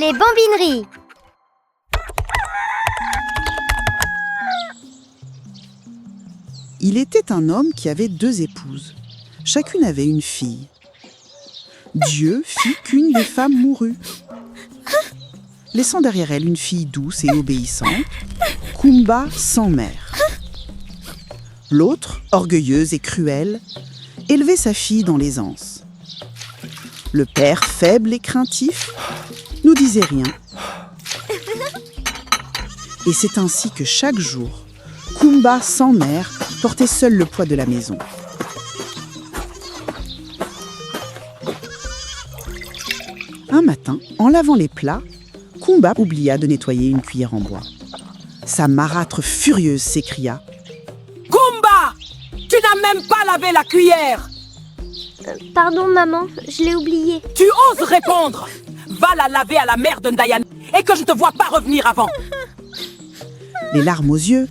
Les bambineries. Il était un homme qui avait 2 épouses. Chacune avait une fille. Dieu fit qu'une des femmes mourut, laissant derrière elle une fille douce et obéissante, Kumba sans mère. L'autre, orgueilleuse et cruelle, élevait sa fille dans l'aisance. Le père, faible et craintif, nous disait rien. Et c'est ainsi que chaque jour, Kumba sans mère portait seul le poids de la maison. Un matin, en lavant les plats, Kumba oublia de nettoyer une cuillère en bois. Sa marâtre furieuse s'écria: « Kumba, tu n'as même pas lavé la cuillère !» Pardon maman, je l'ai oublié. Tu oses répondre? Va la laver à la mère de Ndayan et que je ne te vois pas revenir avant. Les larmes aux yeux,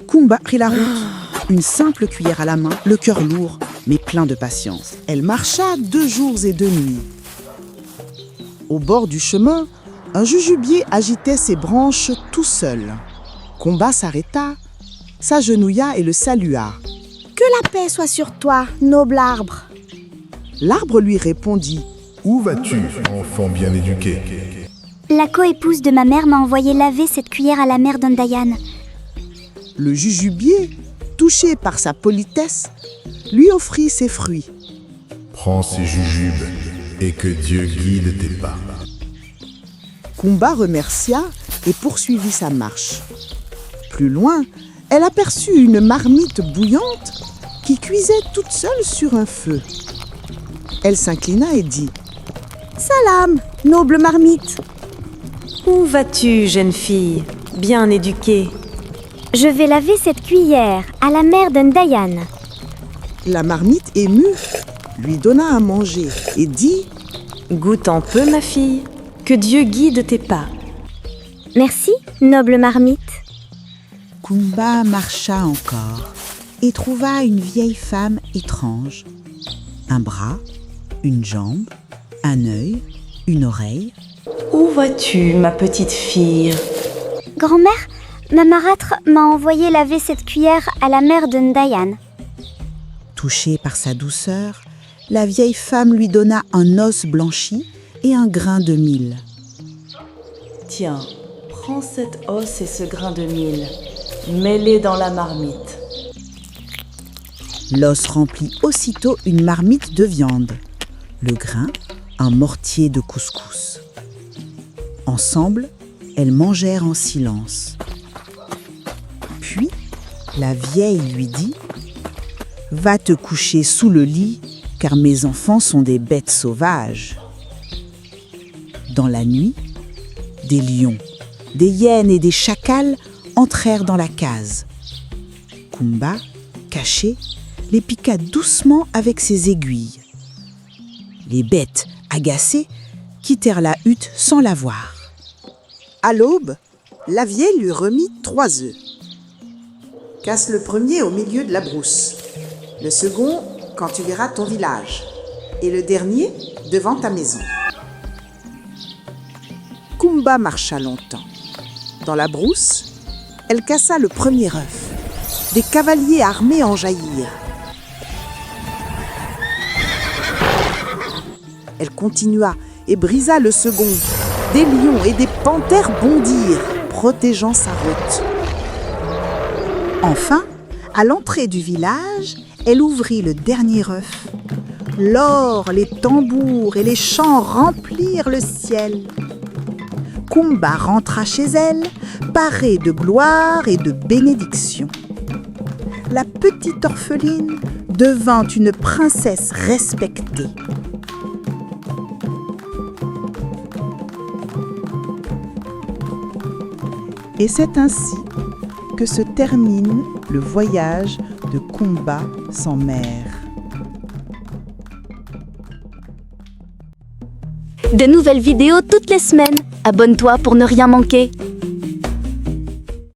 Kumba prit la route, une simple cuillère à la main, le cœur lourd, mais plein de patience. Elle marcha 2 jours et 2 nuits. Au bord du chemin, un jujubier agitait ses branches tout seul. Kumba s'arrêta, s'agenouilla et le salua. « Que la paix soit sur toi, noble arbre !» L'arbre lui répondit: « Où vas-tu, enfant bien éduqué ?» La coépouse de ma mère m'a envoyé laver cette cuillère à la mère d'Undayan. Le jujubier, touché par sa politesse, lui offrit ses fruits. « Prends ces jujubes et que Dieu guide tes pas. » Kumba remercia et poursuivit sa marche. Plus loin, elle aperçut une marmite bouillante qui cuisait toute seule sur un feu. Elle s'inclina et dit: « Salam, noble marmite !»« Où vas-tu, jeune fille, bien éduquée ?»« Je vais laver cette cuillère à la mère d'Undayan. » La marmite, émue, lui donna à manger et dit: « Goûte un peu, ma fille, que Dieu guide tes pas. » Merci, noble marmite. Kumba marcha encore et trouva une vieille femme étrange. Un bras, une jambe, un œil, une oreille. « Où vas-tu, ma petite fille ?»« Grand-mère, ma marâtre m'a envoyé laver cette cuillère à la mère d'Undayan. » Touchée par sa douceur, la vieille femme lui donna un os blanchi et un grain de mil. « Tiens, prends cet os et ce grain de mil, mets-les dans la marmite. » L'os remplit aussitôt une marmite de viande, le grain, un mortier de couscous. Ensemble, elles mangèrent en silence. Puis, la vieille lui dit: « Va te coucher sous le lit, car mes enfants sont des bêtes sauvages. » Dans la nuit, des lions, des hyènes et des chacals entrèrent dans la case. Kumba, caché, les piqua doucement avec ses aiguilles. Les bêtes, agacées, quittèrent la hutte sans la voir. À l'aube, la vieille lui remit 3 œufs. Casse le premier au milieu de la brousse, le second quand tu verras ton village, et le dernier devant ta maison. Kumba marcha longtemps. Dans la brousse, elle cassa le premier œuf. Des cavaliers armés en jaillirent. Elle continua et brisa le second. Des lions et des panthères bondirent, protégeant sa route. Enfin, à l'entrée du village, elle ouvrit le dernier œuf. L'or, les tambours et les chants remplirent le ciel. Kumba rentra chez elle, parée de gloire et de bénédiction. La petite orpheline devint une princesse respectée. Et c'est ainsi que se termine le voyage de Kumba sans mère. De nouvelles vidéos toutes les semaines. Abonne-toi pour ne rien manquer.